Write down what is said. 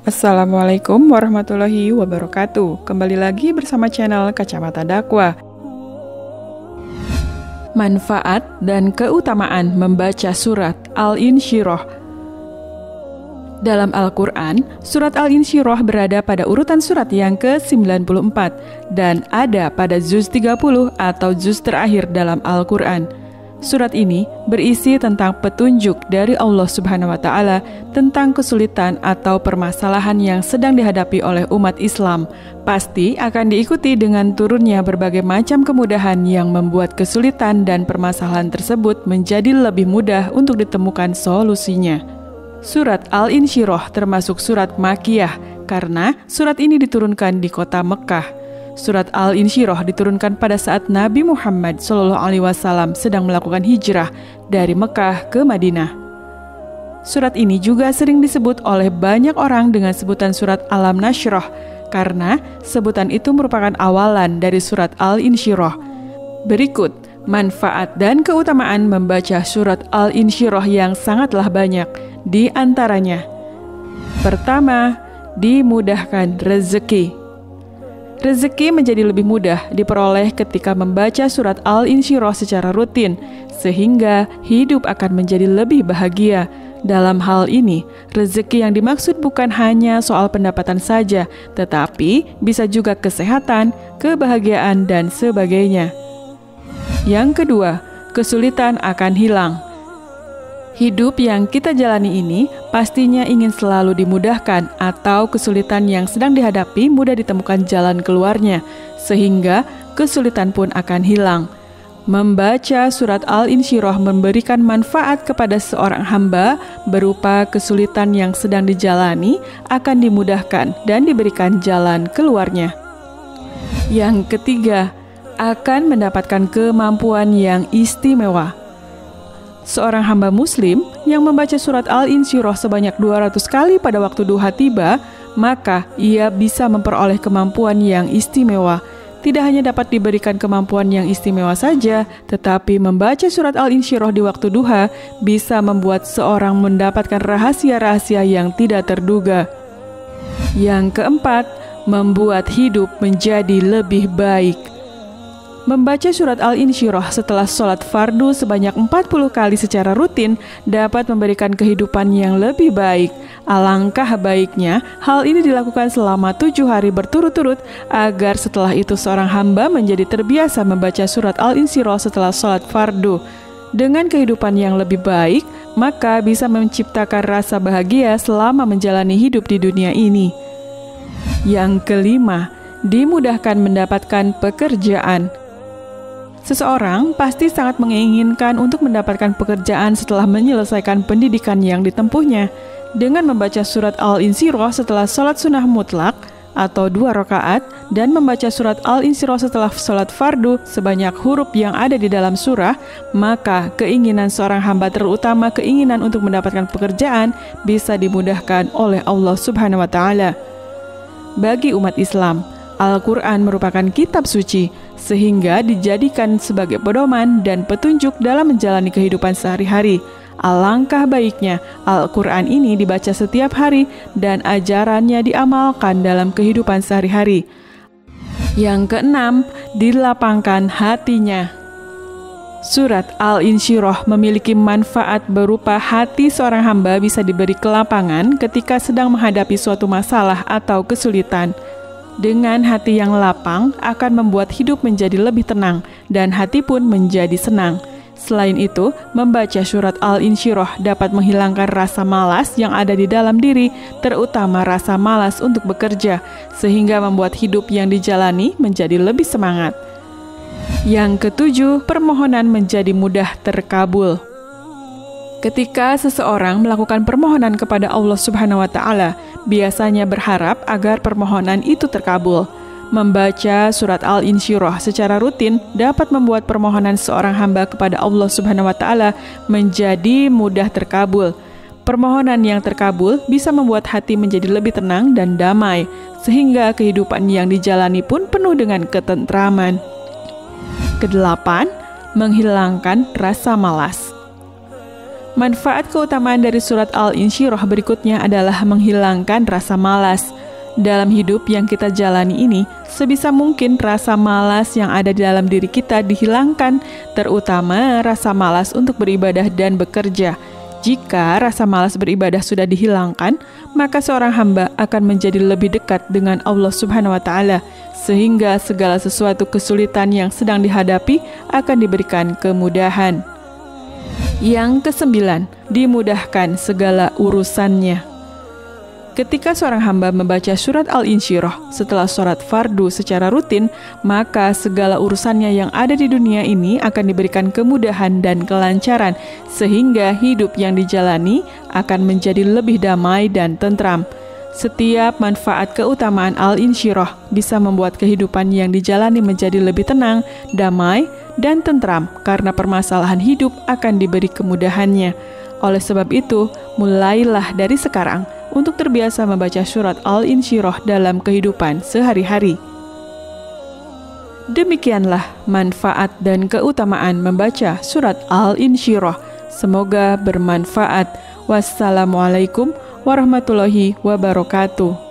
Assalamualaikum warahmatullahi wabarakatuh. Kembali lagi bersama channel Kacamata Dakwah. Manfaat dan keutamaan membaca surat Al-Insyirah. Dalam Al-Quran, surat Al-Insyirah berada pada urutan surat yang ke-94 dan ada pada juz 30 atau juz terakhir dalam Al-Quran. Surat ini berisi tentang petunjuk dari Allah Subhanahu wa Ta'ala tentang kesulitan atau permasalahan yang sedang dihadapi oleh umat Islam. Pasti akan diikuti dengan turunnya berbagai macam kemudahan yang membuat kesulitan dan permasalahan tersebut menjadi lebih mudah untuk ditemukan solusinya. Surat Al-Insyirah termasuk surat Makkiyah karena surat ini diturunkan di kota Mekkah. Surat Al-Insyirah diturunkan pada saat Nabi Muhammad SAW sedang melakukan hijrah dari Mekah ke Madinah. Surat ini juga sering disebut oleh banyak orang dengan sebutan surat Alam Nashrah, karena sebutan itu merupakan awalan dari surat Al-Insyirah. Berikut manfaat dan keutamaan membaca surat Al-Insyirah yang sangatlah banyak, di antaranya. Pertama, dimudahkan rezeki. Rezeki menjadi lebih mudah diperoleh ketika membaca surat Al-Insyirah secara rutin, sehingga hidup akan menjadi lebih bahagia. Dalam hal ini, rezeki yang dimaksud bukan hanya soal pendapatan saja, tetapi bisa juga kesehatan, kebahagiaan, dan sebagainya. Yang kedua, kesulitan akan hilang. Hidup yang kita jalani ini pastinya ingin selalu dimudahkan atau kesulitan yang sedang dihadapi mudah ditemukan jalan keluarnya, sehingga kesulitan pun akan hilang. Membaca surat Al-Insyirah memberikan manfaat kepada seorang hamba berupa kesulitan yang sedang dijalani akan dimudahkan dan diberikan jalan keluarnya. Yang ketiga, akan mendapatkan kemampuan yang istimewa. Seorang hamba muslim yang membaca surat Al-Insyirah sebanyak 200 kali pada waktu duha tiba, maka ia bisa memperoleh kemampuan yang istimewa. Tidak hanya dapat diberikan kemampuan yang istimewa saja, tetapi membaca surat Al-Insyirah di waktu duha bisa membuat seorang mendapatkan rahasia-rahasia yang tidak terduga. Yang keempat, membuat hidup menjadi lebih baik. Membaca surat Al-Insyirah setelah sholat fardu sebanyak 40 kali secara rutin dapat memberikan kehidupan yang lebih baik. Alangkah baiknya hal ini dilakukan selama 7 hari berturut-turut agar setelah itu seorang hamba menjadi terbiasa membaca surat Al-Insyirah setelah sholat fardu. Dengan kehidupan yang lebih baik, maka bisa menciptakan rasa bahagia selama menjalani hidup di dunia ini. Yang kelima, dimudahkan mendapatkan pekerjaan. Seseorang pasti sangat menginginkan untuk mendapatkan pekerjaan setelah menyelesaikan pendidikan yang ditempuhnya. Dengan membaca surat Al-Insyirah setelah sholat sunnah mutlak atau 2 rakaat dan membaca surat Al-Insyirah setelah sholat fardu sebanyak huruf yang ada di dalam surah, maka keinginan seorang hamba, terutama keinginan untuk mendapatkan pekerjaan, bisa dimudahkan oleh Allah Subhanahu wa Ta'ala. Bagi umat Islam, Al-Quran merupakan kitab suci, sehingga dijadikan sebagai pedoman dan petunjuk dalam menjalani kehidupan sehari-hari. Alangkah baiknya Al-Quran ini dibaca setiap hari dan ajarannya diamalkan dalam kehidupan sehari-hari. Yang keenam, dilapangkan hatinya. Surat Al-Insyirah memiliki manfaat berupa hati seorang hamba bisa diberi kelapangan ketika sedang menghadapi suatu masalah atau kesulitan. Dengan hati yang lapang akan membuat hidup menjadi lebih tenang dan hati pun menjadi senang. Selain itu, membaca surat Al-Insyirah dapat menghilangkan rasa malas yang ada di dalam diri, terutama rasa malas untuk bekerja, sehingga membuat hidup yang dijalani menjadi lebih semangat. Yang ketujuh, permohonan menjadi mudah terkabul. Ketika seseorang melakukan permohonan kepada Allah Subhanahu wa Ta'ala, biasanya berharap agar permohonan itu terkabul. Membaca surat Al-Insyirah secara rutin dapat membuat permohonan seorang hamba kepada Allah Subhanahu wa Ta'ala menjadi mudah terkabul. Permohonan yang terkabul bisa membuat hati menjadi lebih tenang dan damai, sehingga kehidupan yang dijalani pun penuh dengan ketentraman. Kedelapan, menghilangkan rasa malas. Manfaat keutamaan dari surat Al-Insyirah berikutnya adalah menghilangkan rasa malas. Dalam hidup yang kita jalani ini, sebisa mungkin rasa malas yang ada di dalam diri kita dihilangkan, terutama rasa malas untuk beribadah dan bekerja. Jika rasa malas beribadah sudah dihilangkan, maka seorang hamba akan menjadi lebih dekat dengan Allah Subhanahu wa Ta'ala, sehingga segala sesuatu kesulitan yang sedang dihadapi akan diberikan kemudahan. Yang kesembilan, dimudahkan segala urusannya. Ketika seorang hamba membaca surat Al-Insyirah setelah sholat fardu secara rutin, maka segala urusannya yang ada di dunia ini akan diberikan kemudahan dan kelancaran, sehingga hidup yang dijalani akan menjadi lebih damai dan tentram. Setiap manfaat keutamaan Al-Insyirah bisa membuat kehidupan yang dijalani menjadi lebih tenang, damai, dan tentram, karena permasalahan hidup akan diberi kemudahannya. Oleh sebab itu, mulailah dari sekarang untuk terbiasa membaca surat Al-Insyirah dalam kehidupan sehari-hari. Demikianlah manfaat dan keutamaan membaca surat Al-Insyirah. Semoga bermanfaat. Wassalamualaikum warahmatullahi wabarakatuh.